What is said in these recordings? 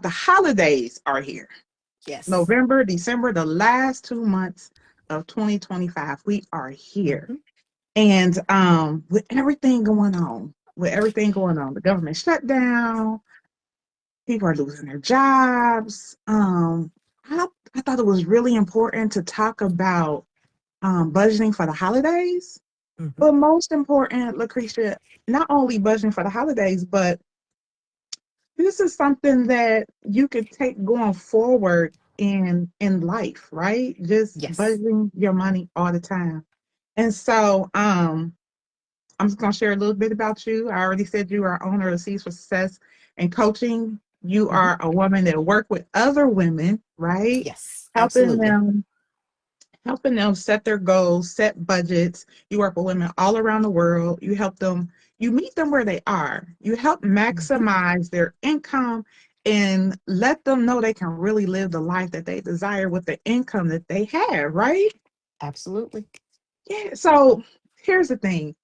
the holidays are here. Yes. November, December, the last 2 months of 2025, we are here. Mm-hmm. And with everything going on, the government shutdown, people are losing their jobs. I thought it was really important to talk about budgeting for the holidays, Mm-hmm. but most important, Lucretia, not only budgeting for the holidays, but this is something that you could take going forward in life, right? Just Yes. budgeting your money all the time. And so I'm just gonna share a little bit about you. I already said you are owner of Seeds for Success and Coaching. You Mm-hmm. are a woman that work with other women, right? Yes. Helping Absolutely. them helping them set their goals, set budgets. You work with women all around the world. You help them, you meet them where they are. You help Mm-hmm. maximize their income and let them know they can really live the life that they desire with the income that they have, right? Absolutely. Yeah. So here's the thing.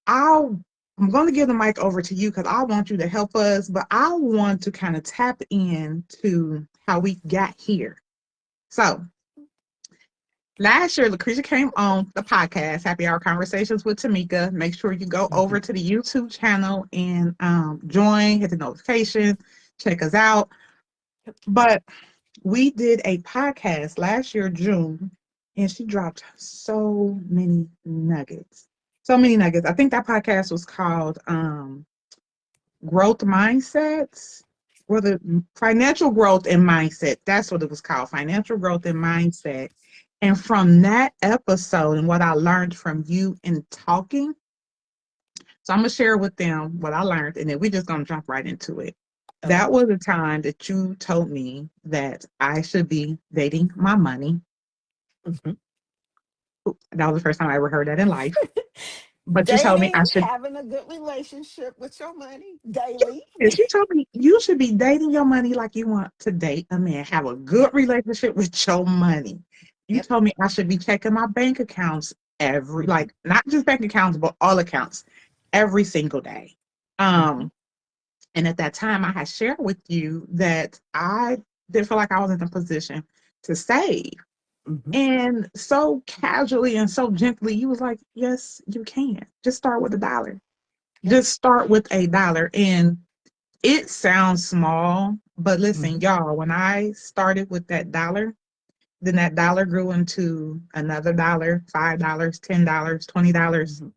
I'll I'm going to give the mic over to you because I want you to help us, but I want to kind of tap into how we got here. So last year, Lucretia came on the podcast, Happy Hour Conversations with Tamekia. Make sure you go over Mm-hmm. to the YouTube channel and join, hit the notification, check us out. But we did a podcast last year, June, and she dropped so many nuggets. So many nuggets. I think that podcast was called Growth Mindsets, or the financial growth and mindset. That's what it was called, financial growth and mindset. And from that episode and what I learned from you in talking, so I'm gonna share with them what I learned, and then we're just gonna jump right into it. Okay. That was the time that you told me that I should be dating my money. Mm-hmm. That was the first time I ever heard that in life. But you told me I Dating, should. having a good relationship with your money daily. Yes, you told me you should be dating your money like you want to date a man. Have a good relationship with your money. You Yep. told me I should be checking my bank accounts Mm-hmm. like not just bank accounts, but all accounts every single day. Mm-hmm. Um, and at that time, I had shared with you that I didn't feel like I was in a position to save. Mm-hmm. And so casually and so gently, you was like, "Yes, you can. Just start with $1. Yep. Just start with $1." And it sounds small, but Mm-hmm. listen, y'all, when I started with that dollar, then that dollar grew into another dollar, $5, $10, $20, Mm-hmm.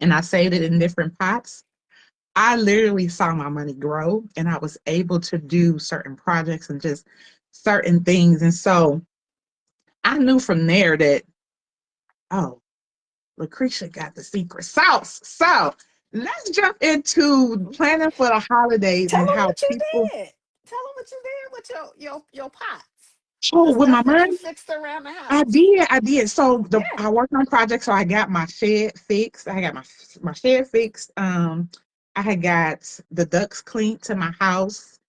and I saved it in different pots. I literally saw my money grow and I was able to do certain projects and just certain things. And so I knew from there that, oh, Lucretia got the secret sauce. So let's jump into Mm-hmm. planning for the holidays Tell and them how what you people, did. Tell them what you did with your pots. oh, The with stuff my that you money. fixed around the I house. did, I did. So Yeah. I worked on projects. So I got my shed fixed. I got my shed fixed. I had got the ducts cleaned to my house.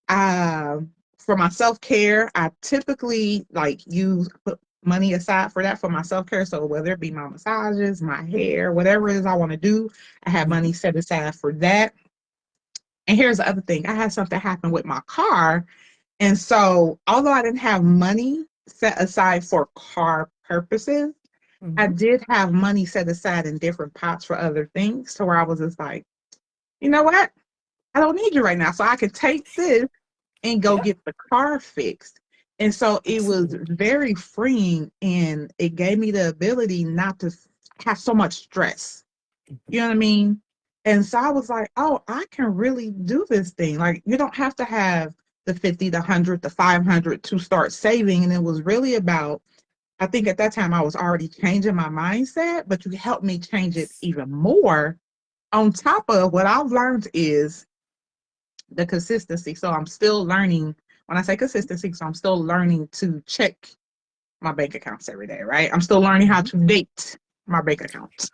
Uh, for my self care, I typically like use put money aside for that for my self care. So whether it be my massages, my hair, whatever it is I want to do, I have Mm-hmm. money set aside for that. And here's the other thing: I had something happen with my car, and so although I didn't have money set aside for car purposes, I Mm-hmm. did have money set aside in different pots for other things. To where I was just like, you know what? I don't need you right now. So I could take this and go Yep. get the car fixed. And so it was Absolutely. very freeing and it gave me the ability not to have so much stress. Mm-hmm. You know what I mean? And so I was like, oh, I can really do this thing. Like, you don't have to have the 50, the 100, the 500 to start saving. And it was really about, I think at that time I was already changing my mindset, but you helped me change it Yes. even more. On top of what I've learned is the consistency. So I'm still learning. When I say consistency, so I'm still learning to check my bank accounts every day, right? I'm still learning how Mm-hmm. to date my bank accounts.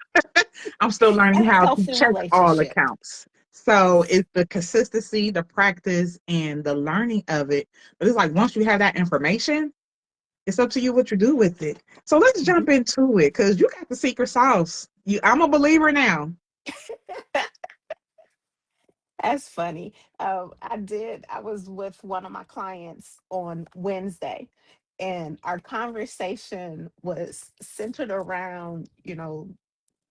I'm still A learning how to healthy check all relationship. accounts. So Yes. it's the consistency, the practice, and the learning of it. But it's like once you have that information, it's up to you what you do with it. So let's Mm-hmm. jump into it because you got the secret sauce. I'm a believer now. That's funny. I was with one of my clients on Wednesday, and our conversation was centered around,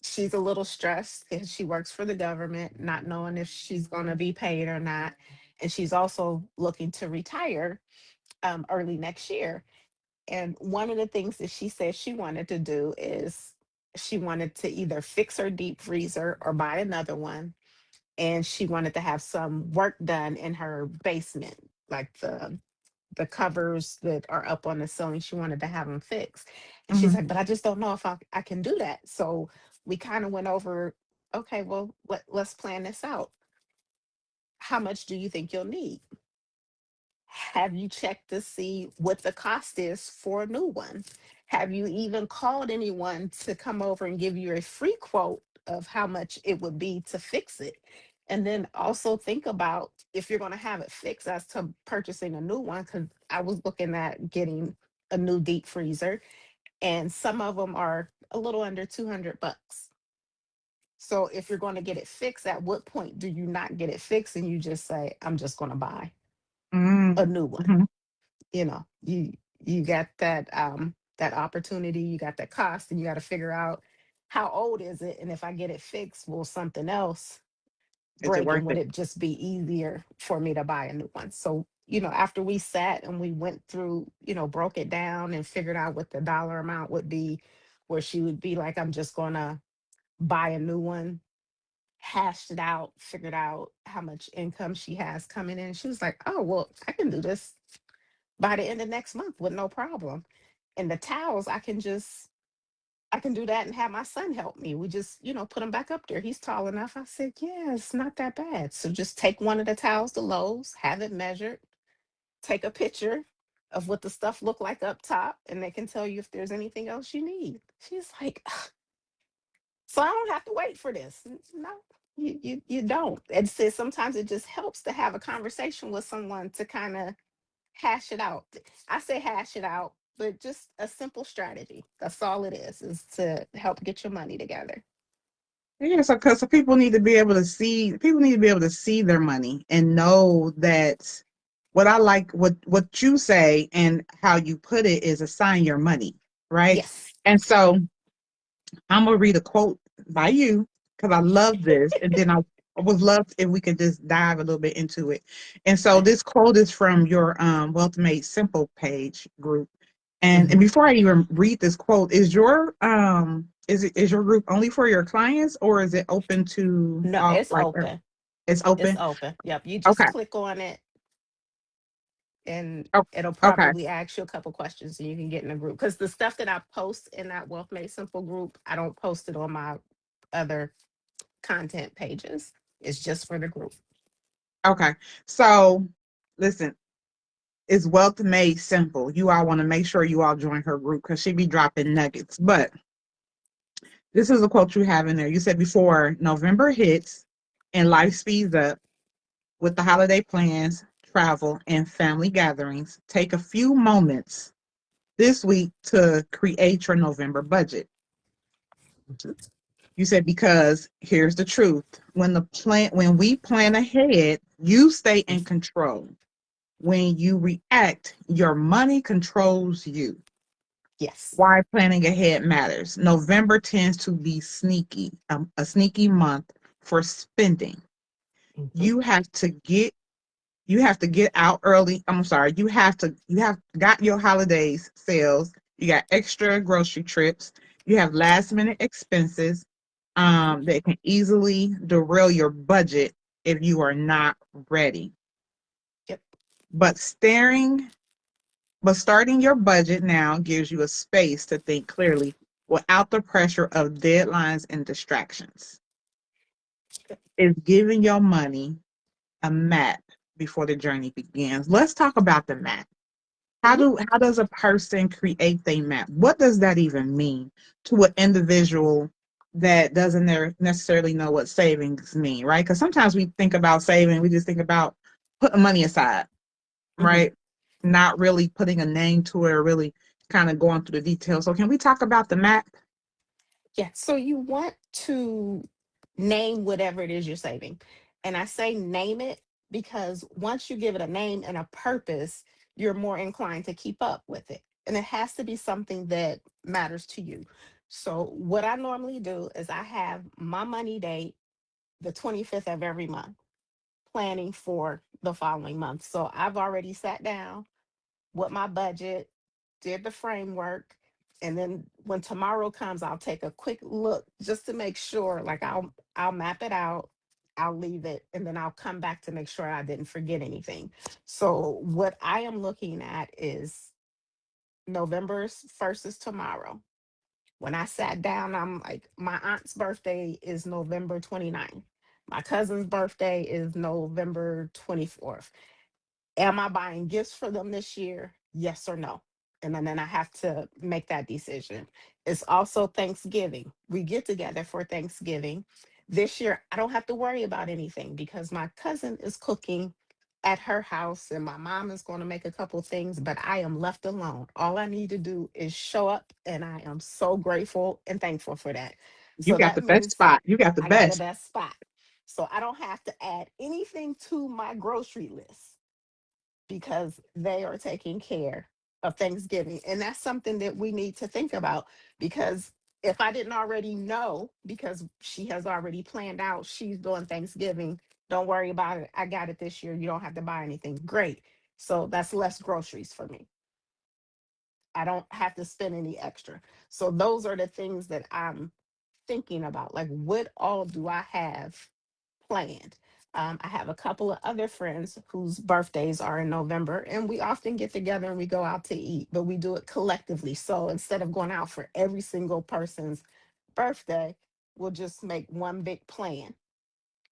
she's a little stressed because she works for the government, not knowing if she's going to be paid or not. And she's also looking to retire early next year. And one of the things that she said she wanted to do is she wanted to either fix her deep freezer or buy another one, and she wanted to have some work done in her basement, like the covers that are up on the ceiling. She wanted to have them fixed, and she's Mhm. like, "But I just don't know if I can do that." So we kind of went over. Okay, well, let's plan this out. How much do you think you'll need? Have you checked to see what the cost is for a new one? Have you even called anyone to come over and give you a free quote of how much it would be to fix it? And then also think about if you're going to have it fixed as to purchasing a new one, because I was looking at getting a new deep freezer, and some of them are a little under 200 bucks. So if you're going to get it fixed, at what point do you not get it fixed and you just say, I'm just going to buy a Mm. new one? Mhm. You got that opportunity, you got that cost, and you got to figure out how old is it, and if I get it fixed, will something else Is it break, and worth would it? it just be easier for me to buy a new one? So after we sat and we went through, broke it down and figured out what the dollar amount would be, where she would be like, I'm just gonna buy a new one, hashed it out, figured out how much income she has coming in. She was like, oh, well, I can do this by the end of next month with no problem. And the towels, I can do that and have my son help me. We just, put him back up there. He's tall enough. I said, yeah, it's not that bad. So just take one of the towels to Lowe's, have it measured, take a picture of what the stuff look like up top, and they can tell you if there's anything else you need. She's like, "Ugh, so I don't have to wait for this." No, you don't. And so sometimes it just helps to have a conversation with someone to kind of hash it out. I say hash it out, but just a simple strategy. That's all it is to help get your money together. Yeah, so because people need to be able to see, people need to be able to see their money and know that what I like, what you say and how you put it is assign your money, right? Yes. And so I'm gonna read a quote by you because I love this, and then I would love if we could just dive a little bit into it. And so Okay. this quote is from your Wealth Made Simple page group. And Hmm. before I even read this quote, is your group only for your clients or is it open to No, all it's like open. it's It's open? open. Yep. You Okay. just click on it, and Oh, it'll okay. probably ask you a couple questions and you can get in a group. Because the stuff that I post in that Wealth Made Simple group, I don't post it on my other content pages. It's just for the group. Okay. So listen, it's Wealth Made Simple. You all want to make sure you all join her group because she be dropping nuggets. But this is a quote you have in there. You said before November hits and life speeds up with the holiday plans, travel, and family gatherings, take a few moments this week to create your November budget. Mhm. You said because here's the truth. When we plan ahead, you stay in control. When you react, your money controls you. Yes. Why planning ahead matters. November tends to be a sneaky month for spending. Hmm. You have to get you have to get out early. I'm sorry. You have got your holidays sales. You got extra grocery trips. You have last minute expenses Hmm. that can easily derail your budget if you are not ready. Yep. But staring but starting your budget now gives you a space to think clearly without the pressure of deadlines and distractions. It's giving your money a map before the journey begins. Let's talk about the map. Hmm. How does a person create a map? What does that even mean to an individual that doesn't necessarily know what savings mean, right? Because sometimes we think about saving, we just think about putting money aside, Hmm. right? Not really putting a name to it or really kind of going through the details. So can we talk about the map? Yeah. So you want to name whatever it is you're saving. And I say name it because once you give it a name and a purpose, you're more inclined to keep up with it. And it has to be something that matters to you. So, what I normally do is I have my money date the 25th of every month, planning for the following month. So, I've already sat down with my budget, did the framework, and then when tomorrow comes, I'll take a quick look just to make sure. Like I'll map it out, I'll leave it, and then I'll come back to make sure I didn't forget anything. So what I am looking at is November's first is tomorrow. When I sat down, I'm like, my aunt's birthday is November 29th. My cousin's birthday is November 24th. Am I buying gifts for them this year? Yes or no? And then I have to make that decision. It's also Thanksgiving. We get together for Thanksgiving. This year, I don't have to worry about anything because my cousin is cooking at her house and my mom is going to make a couple things, but I am left alone. All I need to do is show up, and I am so grateful and thankful for that. You So got that the best means spot. You got the I got the best. best spot. So I don't have to add anything to my grocery list because they are taking care of Thanksgiving. And that's something that we need to think about because if I didn't already know, because she has already planned out, she's doing Thanksgiving, don't worry about it. I got it this year. You don't have to buy anything. Great. So that's less groceries for me. I don't have to spend any extra. So those are the things that I'm thinking about. Like, what all do I have planned? I have a couple of other friends whose birthdays are in November, and we often get together and we go out to eat, but we do it collectively. So instead of going out for every single person's birthday, we'll just make one big plan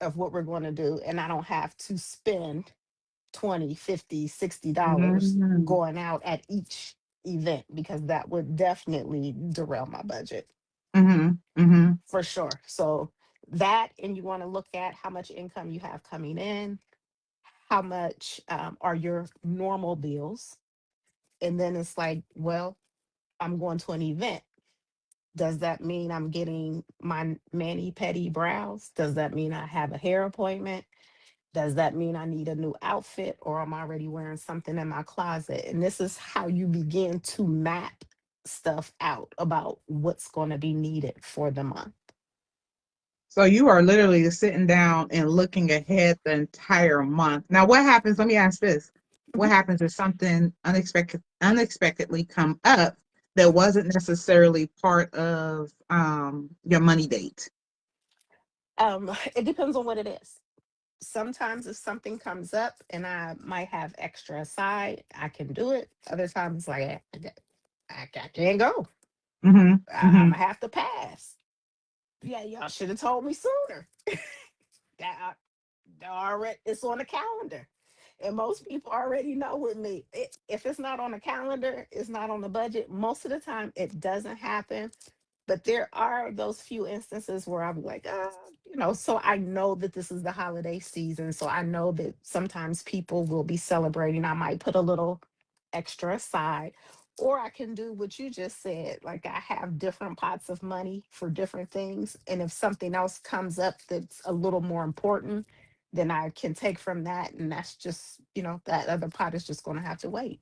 of what we're going to do. And I don't have to spend 20, 50, $60 Mm-hmm. going out at each event because that would definitely derail my budget Mm-hmm. Mm-hmm. for sure. So that, and you want to look at how much income you have coming in, how much are your normal bills, and then it's like, well, I'm going to an event. Does that mean I'm getting my mani pedi brows? Does that mean I have a hair appointment? Does that mean I need a new outfit, or I'm already wearing something in my closet? And this is how you begin to map stuff out about what's going to be needed for the month. So you are literally just sitting down and looking ahead the entire month. Now, what happens? Let me ask this: what Mhm. happens if something unexpectedly come up that wasn't necessarily part of your money date? It depends on what it is. Sometimes if something comes up and I might have extra aside, I can do it. Other times, like I can't go. Mm-hmm. I'm Mm-hmm. gonna have to pass. Yeah, y'all should have told me sooner. That already it's on the calendar, and most people already know with me. If it's not on the calendar, it's not on the budget. Most of the time, it doesn't happen. But there are those few instances where I'm like, so I know that this is the holiday season. So I know that sometimes people will be celebrating. I might put a little extra aside. Or I can do what you just said. Like I have different pots of money for different things. And if something else comes up that's a little more important, then I can take from that. And that's just, that other pot is just going to have to wait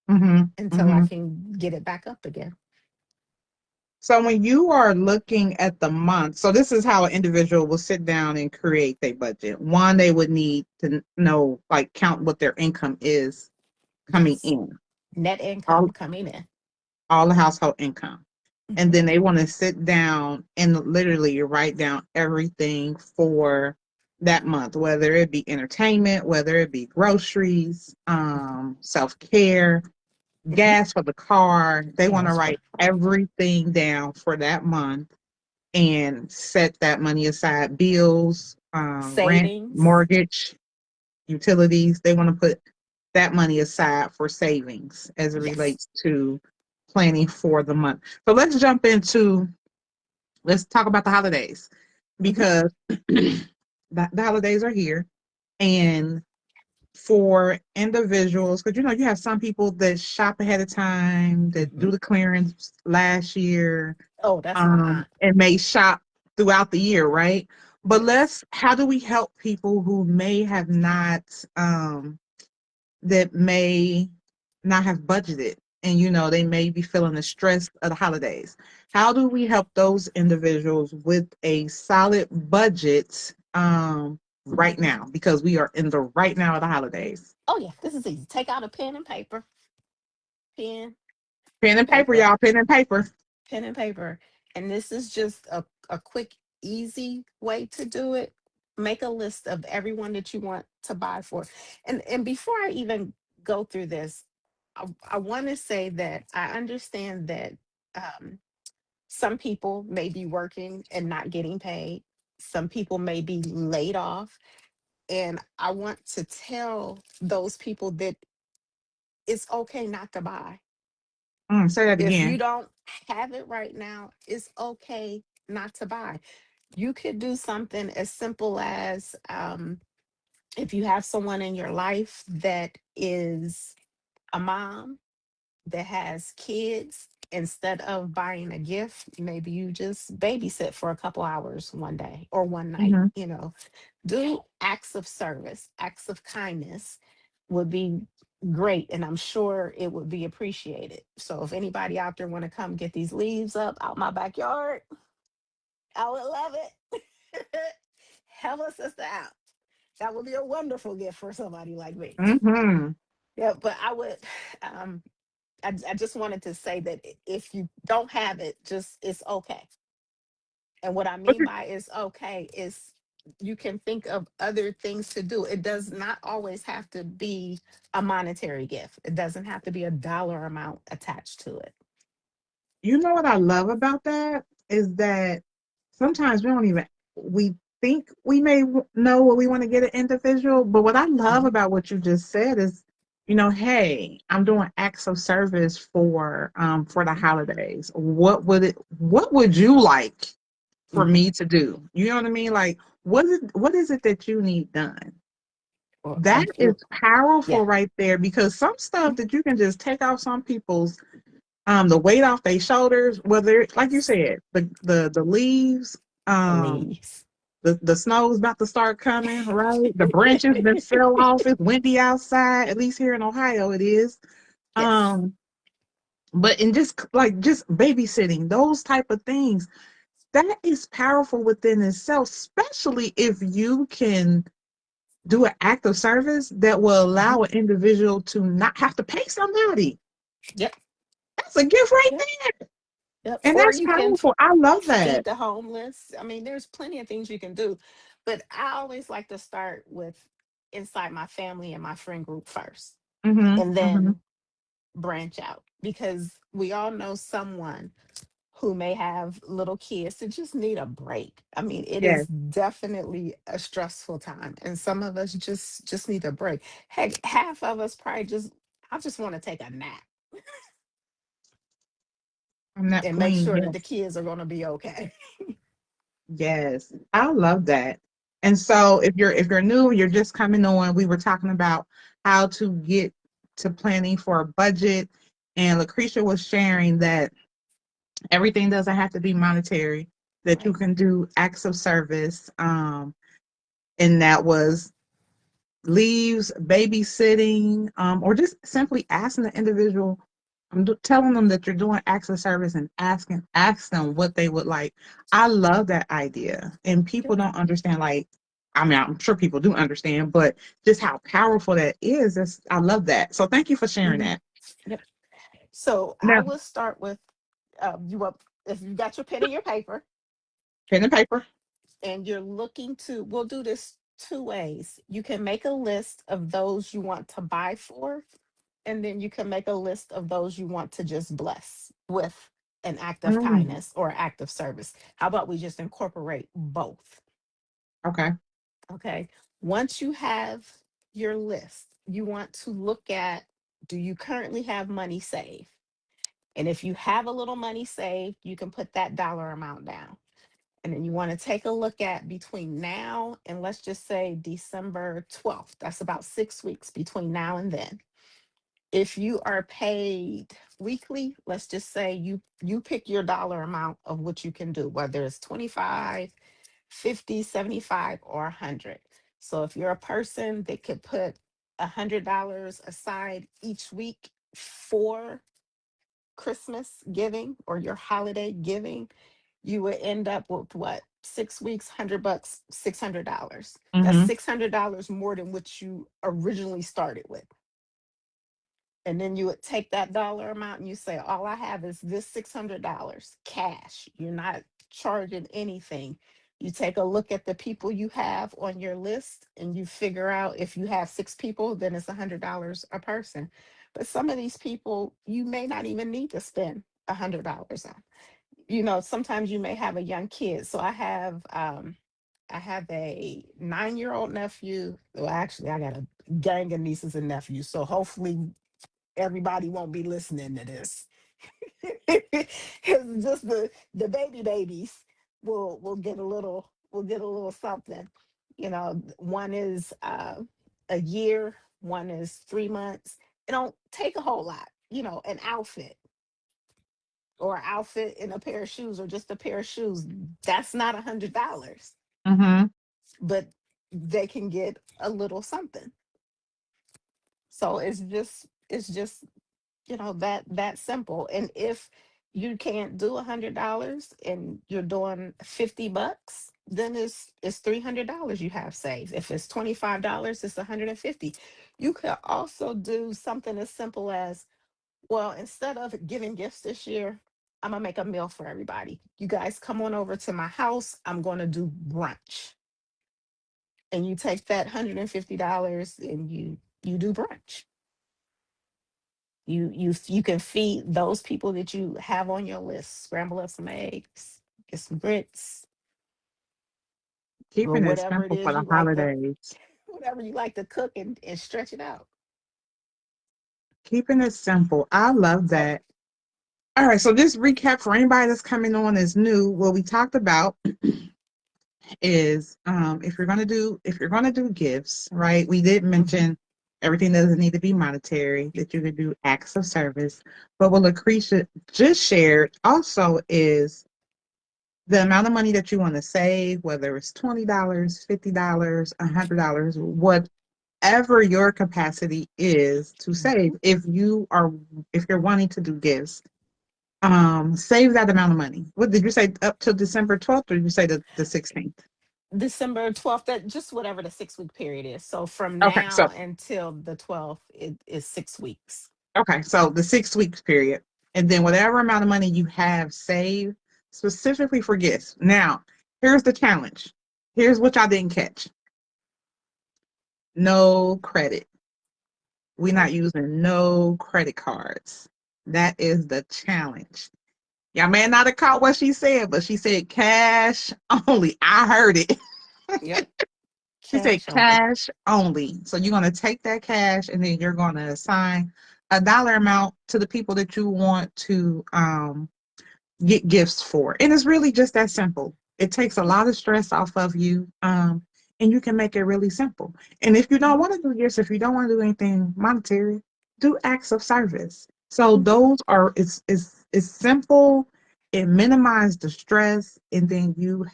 Mm-hmm. until I Mm-hmm. can get it back up again. So when you are looking at the month, so this is how an individual will sit down and create their budget. One, they would need to know, like, count what their income is coming Yes. in, Net income all coming in. all the household income. And Mhm. then they want to sit down and literally write down everything for that month, whether it be entertainment, whether it be groceries, self-care, Mhm. gas for the car. They want to Gas for write everything down for that month and set that money aside. Bills, rent, savings. mortgage, utilities. They want to put that money aside for savings as it Yes. relates to planning for the month. So let's talk about the holidays Mhm. because the holidays are here. And for individuals, because you have some people that shop ahead of time, that do Mhm. the clearance last year, Oh, that's my aunt. and may shop throughout the year, right? But Yes. let's, how do we help people who may have not, that may not have budgeted, and they may be feeling the stress of the holidays? How do we help those individuals with a solid budget right now, because we are in the right now of the holidays? Oh yeah, this is easy. Take out a pen and paper. Pen, Pen and paper, paper, y'all, pen and paper. pen and paper. And this is just a quick, easy way to do it. Make a list of everyone that you want to buy for. And before I even go through this, I want to say that I understand that um, some people may be working and not getting paid. Some people may be laid off. And I want to tell those people that it's okay not to buy. Say that If you again. don't have it right now, it's okay not to buy. You could do something as simple as if you have someone in your life that is a mom that has kids, instead of buying a gift, maybe you just babysit for a couple hours one day or one night, Hmm. do acts of service, acts of kindness would be great, and I'm sure it would be appreciated. So if anybody out there want to come get these leaves up out my backyard, I would love it. Help a sister out. That would be a wonderful gift for somebody like me. Hmm. Yeah, but I would um I just wanted to say that if you don't have it, just it's okay. And what I mean by it's okay is you can think of other things to do. It does not always have to be a monetary gift. It doesn't have to be a dollar amount attached to it. You know what I love about that is that sometimes we think we may know what we want to get an individual, but what I love Mhm. about what you just said is, hey, I'm doing acts of service for the Mhm. holidays. What would you like for Mhm. me to do? You know what I mean? Like, what is it that you need done? Well, That is yeah. powerful right there, because some stuff that you can just take off some people's the weight off their shoulders, whether, like you Yes. said, the leaves, um Please. the snow's about to start coming, right? The branches that fell off. It's windy outside, at least here in Ohio it is. Yes. um but in just babysitting, those type of things, that is powerful within itself, especially if you can do an act of service that will Mhm. allow an individual to not have to pay somebody. Yep. That's a gift right Yep. there. Yep. And Or that's you can powerful. I love feed that. the homeless. I mean, there's plenty of things you can do. But I always like to start with inside my family and my friend group first, Mhm, and mhm. then branch out, because we all know someone who may have little kids that just need a break. I mean, it Yes, is definitely a stressful time, and some of us just need a break. Heck, half of us probably just I just want to take a nap I'm that and make queen. sure that the Yes, kids are going to be okay. yes. I love that. And so if you're new, you're just coming on, we were talking about how to get to planning for a budget. And Lucretia was sharing that everything doesn't have to be monetary, that you Right. can do acts of service. And that was leaves, babysitting, or just simply asking the individual, telling them that you're doing acts of service and ask them what they would like. I love that idea, and people Yep. don't understand. Like, I mean, I'm sure people do understand, but just how powerful that is. I love that. So thank you for sharing Mhm. that. Yep. So I Now, will start with you up if you got your pen and your paper pen and paper. and you're looking to we'll do this two ways. You can make a list of those you want to buy for, and then you can make a list of those you want to just bless with an act of Mm, kindness or act of service. How about we just incorporate both? okay. Okay. Once you have your list, you want to look at, do you currently have money saved? And if you have a little money saved, you can put that dollar amount down. And then you want to take a look at between now and let's just say December 12th. That's about 6 weeks between now and then. If you are paid weekly, let's just say you pick your dollar amount of what you can do, whether it's 25, 50, 75, or 100. So if you're a person that could put $100 aside each week for Christmas giving or your holiday giving, you would end up with what? 6 weeks, $100, $600. That's Mm-hmm. $600 more than what you originally started with. And then you would take that dollar amount and you say, all I have is this $600 cash. You're not charging anything. You take a look at the people you have on your list and you figure out if you have 6 people, then it's $100 a person. But some of these people you may not even need to spend $100 on. Sometimes you may have a young kid. So I have a 9-year-old nephew. Well, actually, I got a gang of nieces and nephews. So hopefully everybody won't be listening to this. It's just the babies will get a little something. One is a year, one is 3 months. It don't take a whole lot. An outfit or an outfit and a pair of shoes or just a pair of shoes. That's not $100, Mm-hmm. but they can get a little something. So it's just that simple. And if you can't do $100 and you're doing $50, then it's $300 you have saved. If it's $25, it's 150. You could also do something as simple as, well, instead of giving gifts this year, I'm gonna make a meal for everybody. You guys come on over to my house. I'm gonna do brunch. And you take that $150 and you do brunch. You can feed those people that you have on your list. Scramble up some eggs, get some grits, or Keeping it whatever it simple for is the you like to holidays. whatever you like to cook and stretch it out. Keeping it simple. I love Yep. that. All right, so just recap for anybody that's coming on is new. What we talked about is if you're gonna do gifts, right? We did Hmm. mention everything doesn't need to be monetary, that you can do acts of service. But what Lucretia just shared also is the amount of money that you want to save, whether it's $20, $50, $100, whatever your capacity is to save. Hmm. If you're wanting to do gifts, save that amount of money. What did you say, up to December 12th, or did you say the 16th? December 12th, that just whatever the 6 week period is. So from Okay, so now until the 12th, it is 6 weeks. the 6 weeks period, and then whatever amount of money you have saved specifically for gifts. Now, here's the challenge. Here's what I didn't catch. No credit. We're not Nope. using no credit cards. That is the challenge. Y'all may not have caught what she said, but she said cash only. I heard it. Yep. She said Cash only. cash only. So you're going to take that cash and then you're going to assign a dollar amount to the people that you want to get gifts for. And it's really just that simple. It takes a lot of stress off of you. And you can make it really simple. And if you don't Hmm. want to do gifts, if you don't want to do anything monetary, do acts of service. So Hmm. those are it's simple, it minimizes the stress, and then you're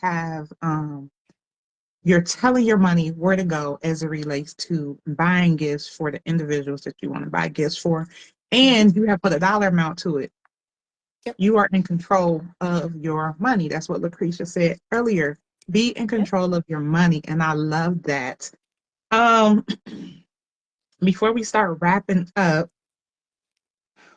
telling your money where to go as it relates to buying gifts for the individuals that you want to buy gifts for. Hmm. And you have put a dollar amount to it. Yep. You are in control of your money. That's what Lucretia said earlier. Be in Yep. control of your money. And I love that. Um, before we start wrapping up,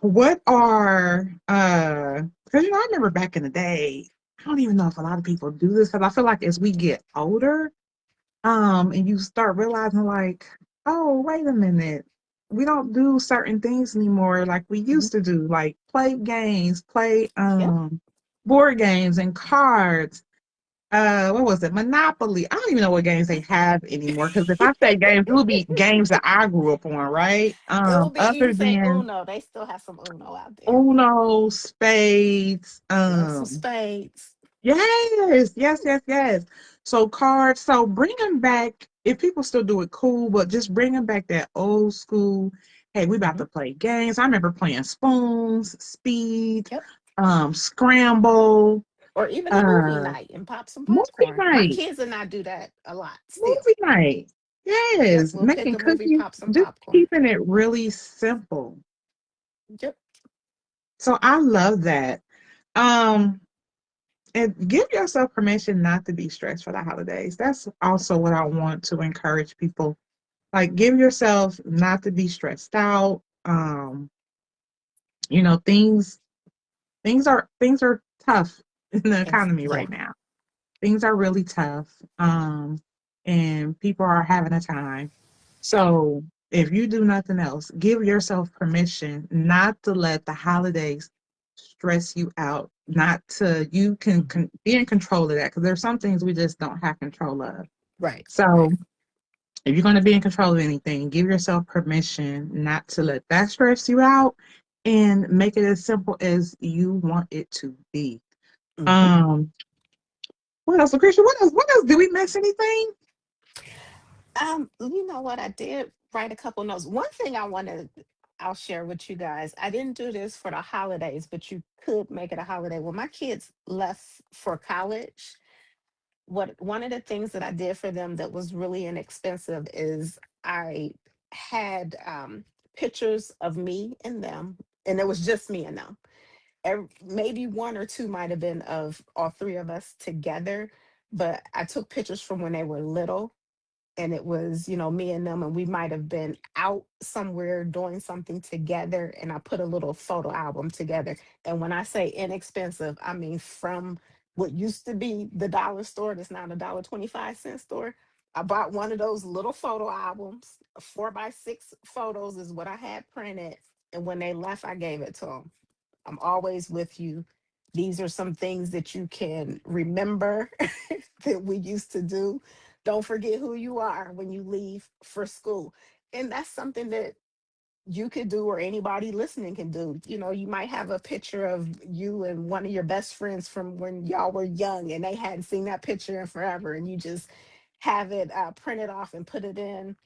what are because I remember back in the day, I don't even know if a lot of people do this because I feel like as we get older, and you start realizing like, oh, wait a minute, we don't do certain things anymore like we Hmm. used to do, like play games, play Yep. board games and cards. What was it? Monopoly. I don't even know what games they have anymore. Because if I say games, it would be games that I grew up on, right? It will be, you Other can say than Uno. They still have some Uno out there. Uno, spades, Yep, some spades. yes, yes, yes, yes. So cards. So bring them back. If people still do it, cool. But just bringing back that old school. Hey, we about Hmm. to play games. I remember playing spoons, speed, Yep. scramble. Or even a movie Uh, night and pop some movie popcorn. My night. kids and I do that a lot still. Movie night. Yep, Yes, we'll pick making a movie, cookies, pop some just popcorn. keeping it really simple. Yep. So I love that. Um, and give yourself permission not to be stressed for the holidays. That's also what I want to encourage people. Like, give yourself not to be stressed out. You know, things are tough in the economy Yeah. right now. Things are really tough. And people are having a time. So if you do nothing else, give yourself permission not to let the holidays stress you out. Not to you Mhm. can be in control of that because there's some things we just don't have control of. Right. So Right. if you're going to be in control of anything, give yourself permission not to let that stress you out and make it as simple as you want it to be. Hmm. Um, what else, Lucretia? What else? What else? Did we miss anything? You know what? I did write a couple notes. One thing I'll share with you guys. I didn't do this for the holidays, but you could make it a holiday. When my kids left for college, what one of the things that I did for them that was really inexpensive is I had pictures of me and them, and it was just me and them. Maybe one or two might have been of all three of us together, but I took pictures from when they were little, and it was, me and them, and we might have been out somewhere doing something together, and I put a little photo album together. And when I say inexpensive, I mean from what used to be the dollar store that's now the $1.25 store. I bought one of those little photo albums. 4x6 photos is what I had printed, and when they left, I gave it to them. I'm always with you. These are some things that you can remember that we used to do. Don't forget who you are when you leave for school. And that's something that you could do, or anybody listening can do. You might have a picture of you and one of your best friends from when y'all were young and they hadn't seen that picture in forever, and you just have it printed off and put it in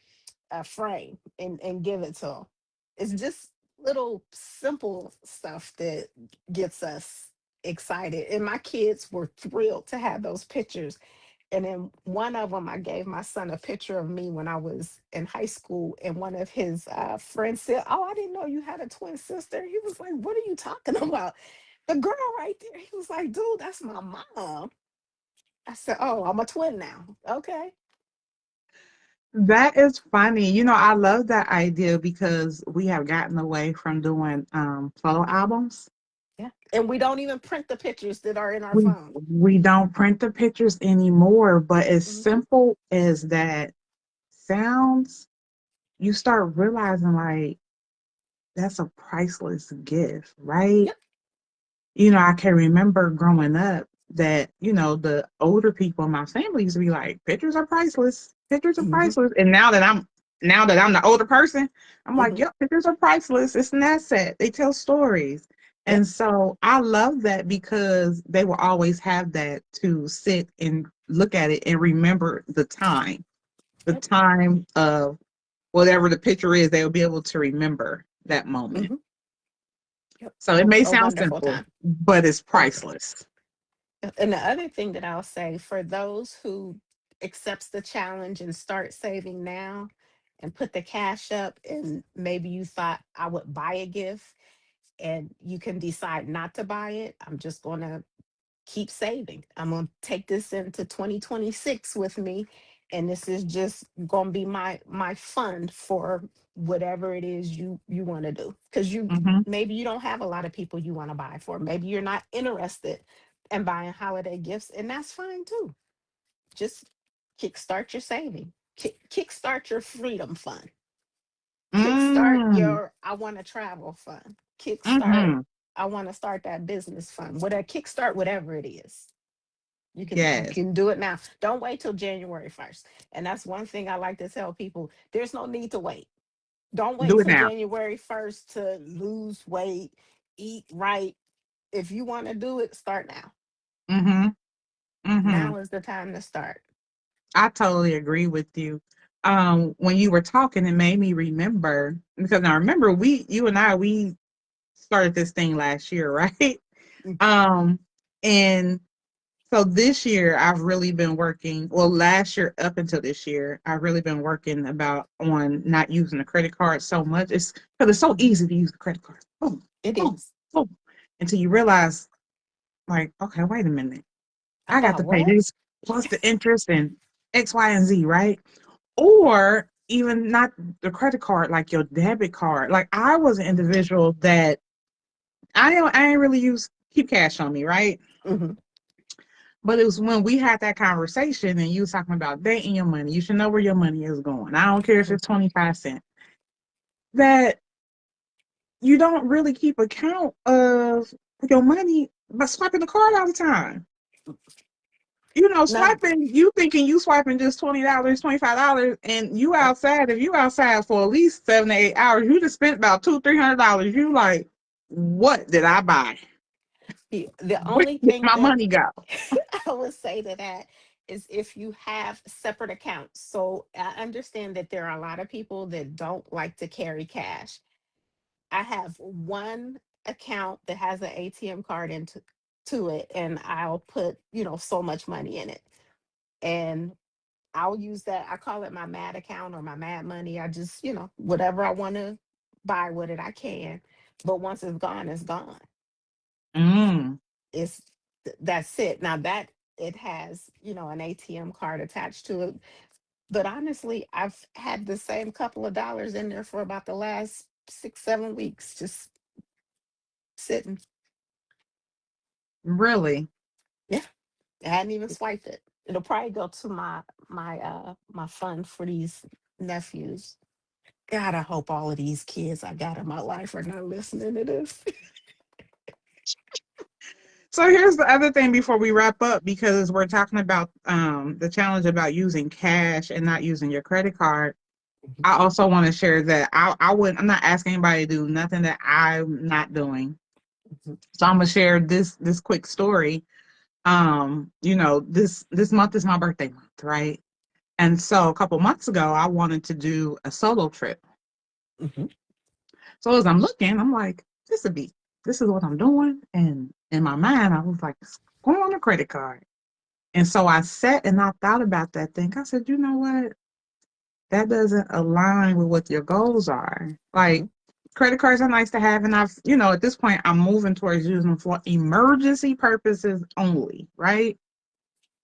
a frame and give it to them. It's just little simple stuff that gets us excited. And my kids were thrilled to have those pictures. And then one of them, I gave my son a picture of me when I was in high school. And one of his friends said, "Oh, I didn't know you had a twin sister." He was like, "What are you talking about? The girl right there." He was like, "Dude, that's my mom." I said, "Oh, I'm a twin now." Okay. That is funny. You know, I love that idea because we have gotten away from doing photo albums. Yeah. And we don't even print the pictures that are in our We phone. we don't print the pictures anymore, but as Hmm. simple as that sounds, you start realizing like that's a priceless gift, right? Yep. You know, I can remember growing up that, the older people in my family used to be like, pictures are priceless. Pictures are Hmm. priceless. And now that I'm the older person, I'm like, Hmm. yep, pictures are priceless. It's an asset. They tell stories. Yep. And so I love that because they will always have that to sit and look at it and remember the Yep. time of whatever the picture is, they'll be able to remember that moment. Hmm. Yep. So it may A sound wonderful simple, time. but it's Yep. priceless. And the other thing that I'll say for those who accepts the challenge and start saving now and put the cash up, and maybe you thought I would buy a gift and you can decide not to buy it. I'm just going to keep saving. I'm going to take this into 2026 with me, and this is just going to be my fund for whatever it is you want to do, because Mhm. maybe you don't have a lot of people you want to buy for. Maybe you're not interested in buying holiday gifts, and that's fine too. Just kickstart your saving. Kickstart your freedom fund. Kickstart Mm. your I want to travel fund. Kickstart Mhm. I want to start that business fund. Whatever, kickstart whatever it is. You Yes. can do it now. Don't wait till January 1st. And that's one thing I like to tell people. There's no need to wait. Don't Do wait it for now. January 1st to lose weight, eat right. If you want to do it, start now. Mhm. Mhm. Now is the time to start. I totally agree with you. When you were talking, it made me remember because I remember you and we started this thing last year, right? Mm. Um, and So this year I've really been working. Well, last year up until this year, I've really been working about on not using the credit card so much. It's because it's so Mhm. easy to use the credit card. Boom, It boom, is. boom. Until you realize, like, okay, wait a minute. I I got got to pay what? this plus the interest and X, Y, and Z, right? Or even not the credit card, like your debit card. Like I was an Mhm. individual that I ain't really use keep cash on me, right? Mhm. But it was when we had that conversation and you was talking about dating your money. You should know where your money is going. I don't care if Mhm. it's 25 cents. That you don't really keep account of your money by swiping the card all the time. Now, Swiping, you thinking you swiping just $20, $25, and you outside, if you outside for at least 7 to 8 hours, you just spent about $200, $300. You like, what did I buy? the Where only did thing my that money go? I would say to that is if you have separate accounts. So I understand that there are a lot of people that don't like to carry cash. I have one account that has an ATM card into to it, and I'll put, so much money in it. And I'll use that. I call it my mad account or my mad money. I just, whatever I want to buy with it, I can. But once it's gone, it's gone. Mm, It's that's it. Now that it has, an ATM card attached to it. But honestly, I've had the same couple of dollars in there for about the last 6, 7 weeks, just sitting. really? Yeah, I hadn't even swiped it. It'll probably go to my fund for these nephews. God, I hope all of these kids I got in my life are not listening to this. So here's the other thing before we wrap up, because we're talking about the challenge about using cash and not using your credit card. Mhm. I also want to share that I wouldn't. I'm not asking anybody to do nothing that I'm not doing. Mhm. So I'm gonna share this quick story. This month is my birthday month, right? And so a couple months ago, I wanted to do a solo trip. Mhm. So as I'm looking, I'm like, this is what I'm doing. And in my mind, I was like, it's going on a credit card. And so I sat and I thought about that thing. I said, you know what? That doesn't align with what your goals are. Like Mhm. credit cards are nice to have. And at this point, I'm moving towards using them for emergency purposes only, right?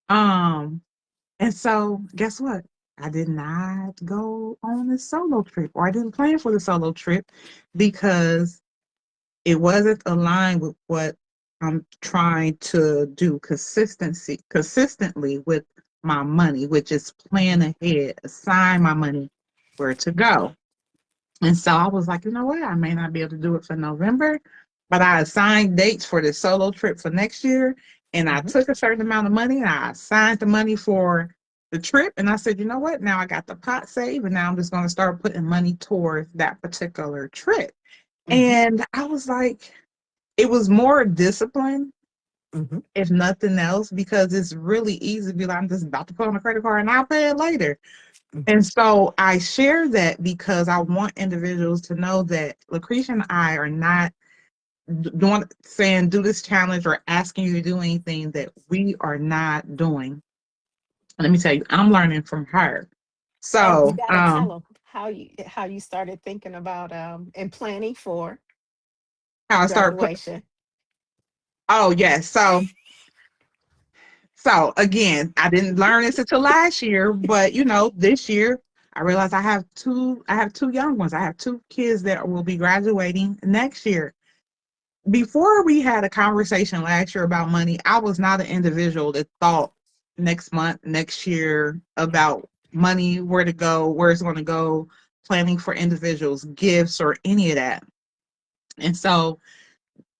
Um, and so guess what? I did not go on the solo trip, or I didn't plan for the solo trip because it wasn't aligned with what I'm trying to do consistently with my money, which is plan Mhm. ahead, assign my money where to go. And so I was like, you know what? I may not be able to do it for November, but I assigned dates for the solo trip for next year. And I Mhm. took a certain amount of money and I assigned the money for the trip. And I said, you know what? Now I got the pot saved, and now I'm just going to start putting money towards that particular trip. Mhm. And I was like, it was more discipline, Mhm. if nothing else, because it's really easy to be like, I'm just about to put on a credit card and I'll pay it later. Mhm. And so I share that because I want individuals to know that Lucretia and I are not doing saying do this challenge or asking you to do anything that we are not doing. And let me tell you, I'm learning from her. Oh, you So got to tell them how you started thinking about and planning for how I start put graduation. oh yes. So again, I didn't learn this until last year, but this year I realized I have two young ones. I have two kids that will be graduating next year. Before we had a conversation last year about money, I was not an individual that thought next month, next year about money, where to go, where it's going to go, planning for individuals, gifts, or any of that. And so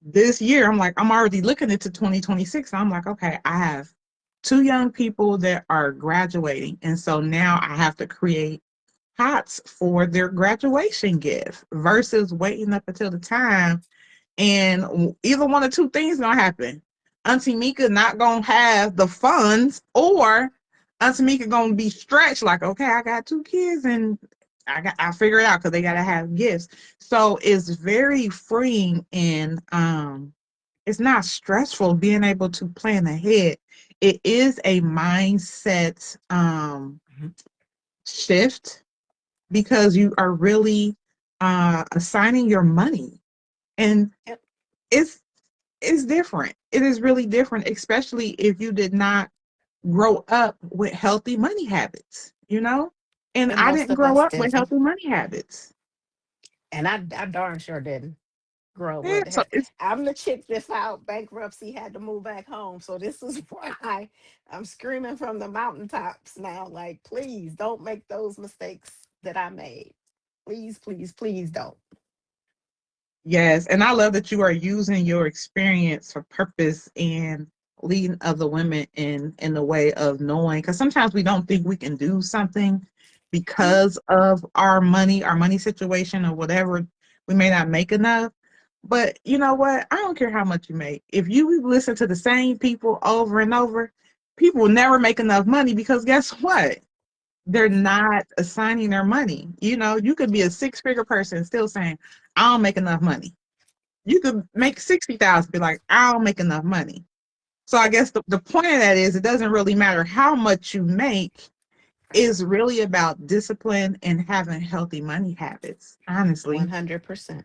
this year, I'm like, I'm already looking into 2026. I'm like, okay, I have two young people that are graduating. And so now I have to create pots for their graduation gift versus waiting up until the time, and either one or two things gonna happen. Auntie Mika not gonna have the funds, or Auntie Mika gonna be stretched. Like, okay, I got two kids, and I figure it out because they gotta have gifts. So it's very freeing, and it's not stressful being able to plan ahead. it is a mindset Mhm. shift because you are really assigning your money, and Yep. it's it's different. It is really different, especially if you did not grow up with healthy money habits, you know? And And I most didn't of grow us up with didn't. healthy money habits. And I darn sure didn't grow up Yeah, with so it. I'm the chick that filed bankruptcy, had to move back home. So this is why I'm screaming from the mountaintops now. Like, please don't make those mistakes that I made. Please, please, please don't. yes, and I love that you are using your experience for purpose and leading other women in the way of knowing. Because sometimes we don't think we can do something Mhm. because of our money situation or whatever. We may not make enough. But you know what? I don't care how much you make. If you listen to the same people over and over, people will never make enough money because guess what? They're not assigning their money. You know, you could be a six-figure person still saying, I don't make enough money. You could make 60,000, be like, I don't make enough money. So I Yep. guess the point of that is it doesn't really matter how much you make, is really about discipline and having healthy money habits, honestly. 100%.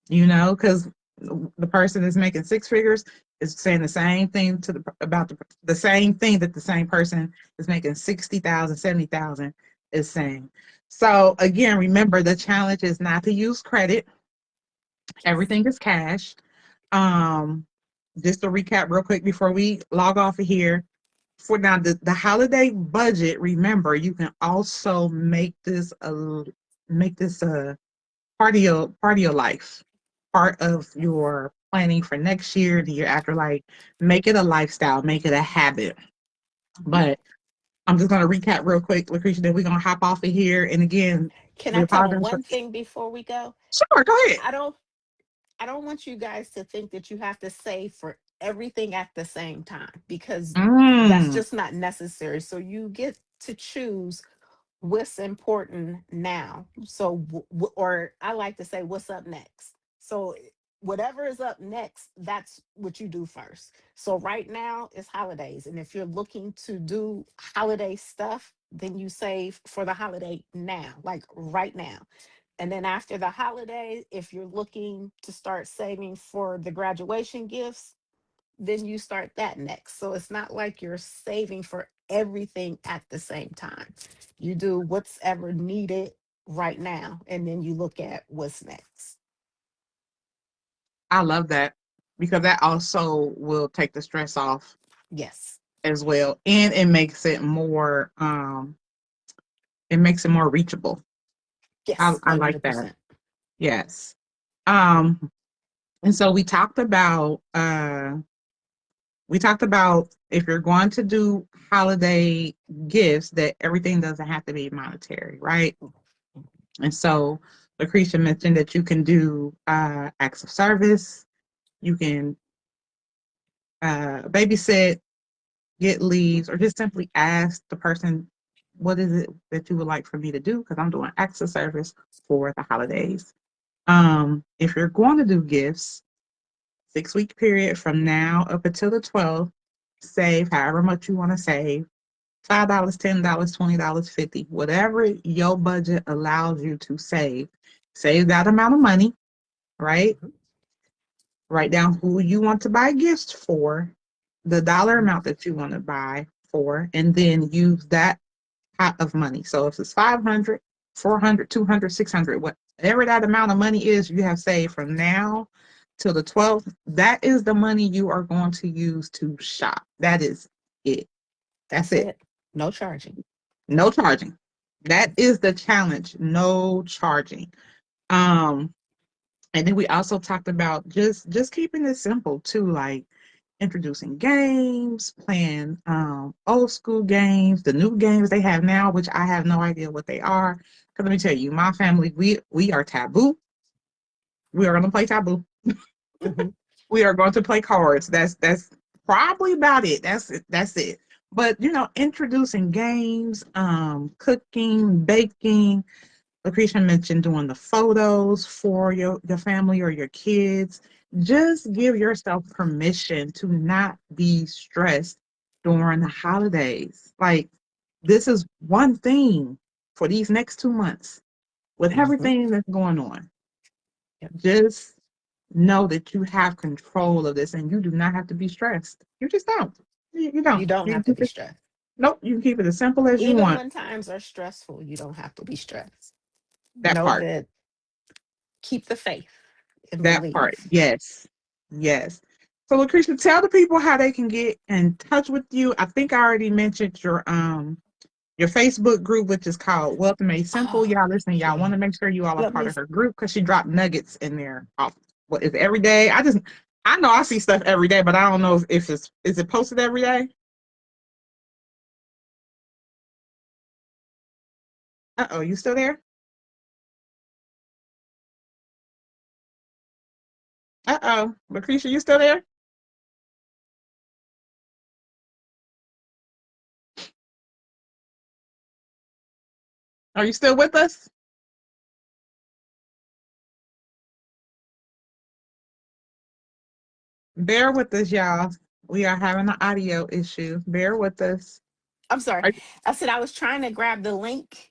Because the person that's making six figures is saying the same thing about the same thing that the same person is making 60,000, 70,000 is saying. So again, remember the challenge is not to use credit. Yes. Everything is cash. Um, just to recap real quick before we log off of here. For now, the holiday budget, remember you can also make this a part of your life, part of Yes. your planning for next year, the year after. Like, make it a lifestyle, make it a habit. Mhm. But I'm just gonna recap real quick, Lucretia. Then we're gonna hop off of here. And again, Can we I tell them apologize for. one thing before we go? Sure, go ahead. I don't I don't want you guys to think that you have to save for everything at the same time, because that's Mm, just not necessary. So you get to choose what's important now. So, or I like to say, what's up next. So, whatever is up next, that's what you do first. So, right now is holidays. And if you're looking to do holiday stuff, then you save for the holiday now, like right now. And then after the holiday, if you're looking to start saving for the graduation gifts, then you start that next. So it's not like you're saving for everything at the same time. You do what's ever needed right now, and then you look at what's next. I love that because that also will take the stress off Yes. as well, and it makes it more reachable. Yes. I like that. 100%. Yes. Um, and so we talked about if you're going to do holiday gifts, that everything doesn't have to be monetary, right? And so Lucretia mentioned that you can do acts of service, you can babysit, get leaves, or just simply ask the person, what is it that you would like for me to do? Because I'm doing acts of service for the holidays. If you're going to do gifts, 6 week period from now up until the 12th, save however much you want to save. $5, $10, $20, 50, whatever your budget allows you to save. Save that amount of money, right? Mhm. Write down who you want to buy gifts for, the dollar Mhm. amount that you want to buy for, and then use that pot of money. So if it's 500, 400, 200, 600, whatever that amount of money is you have saved from now till the 12th, that is the money you are going to use to shop. That is it. That's That's it. it. No charging. No charging. That is the challenge. No charging. Um, and then we also talked about just keeping it simple too, like introducing games, playing old school games, the new games they have now, which I have no idea what they are. Because let me tell you, my family, we are taboo. We are going to play taboo. Hmm. We are going to play cards. That's probably about it. That's it. But introducing games, cooking, baking. Lucretia mentioned doing the photos for your family or your kids. Just give yourself permission to not be stressed during the holidays. Like, this is one thing for these next 2 months with Hmm. everything that's going on. Yep. Just know that you have control of this and you do not have to be stressed. You just don't. You You don't. don't You can have to keep be it, stressed. nope, you can keep it as simple as you Even want. when times are stressful, you don't have to be stressed. That Know part. that, keep the faith and That part. believe. Yes. Yes. So Lucretia, tell the people how they can get in touch with you. I think I already mentioned your Facebook group, which is called Wealth Made Simple. Oh, Y'all listen, y'all want yeah. to make sure you all are Let part me, of her group because she dropped nuggets in there. Off what is every day? I know I see stuff every day, but I don't know if it's is it posted every day? Uh-oh, you still there? Uh-oh. Lucretia, you still there? Are you still with us? Bear with us, y'all. We are having an audio issue. Bear with us. I'm sorry. Are- I said I was trying to grab the link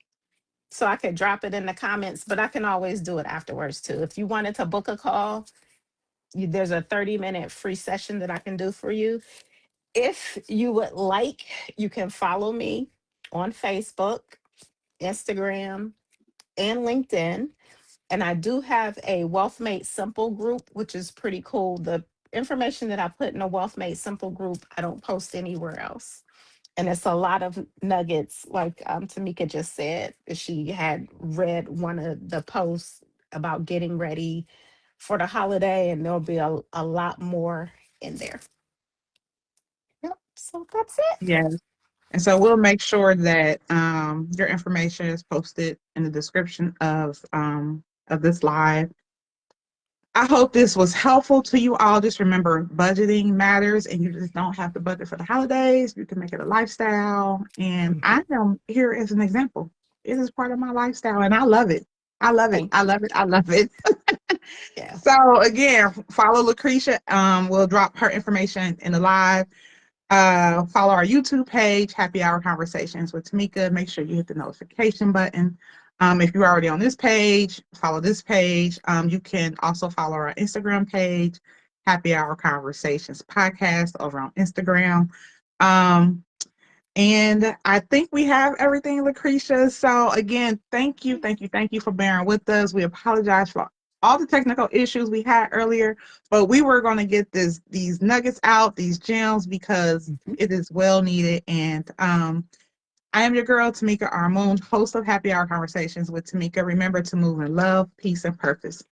so I could drop it in the comments, but I can always do it afterwards too. If you wanted to book a call, there's a 30-minute free session that I can do for you. If you would like, you can follow me on Facebook, Instagram, and LinkedIn. And I do have a Wealth Made Simple group, which is pretty cool. The information that I put in a Wealth Made Simple group, I don't post anywhere else. And it's a lot of nuggets, like Tamekia just said. She had read one of the posts about getting ready for the holiday, and there'll be a lot more in there. Yep. So that's it. Yes. And so we'll make sure that your information is posted in the description of this live. I hope this was helpful to you all. Just remember, budgeting matters, and you just don't have to budget for the holidays. You can make it a lifestyle. And Mhm. I am here as an example. It is part of my lifestyle, and I love it. I love it. Thank I you. love it. I love it. Yeah. So again, follow Lucretia. We'll drop her information in the live. Follow our YouTube page, Happy Hour Conversations with Tamekia. Make sure you hit the notification button. If you're already on this page, follow this page. You can also follow our Instagram page, Happy Hour Conversations Podcast over on Instagram. Um, and I think we have everything, Lucretia. So again, thank you, thank you, thank you for bearing with us. We apologize for all the technical issues we had earlier, but we were going to get these nuggets out, these gems, because Mhm. it is well needed. And I am your girl, Tamekia Armoon, host of Happy Hour Conversations with Tamekia. Remember to move in love, peace, and purpose.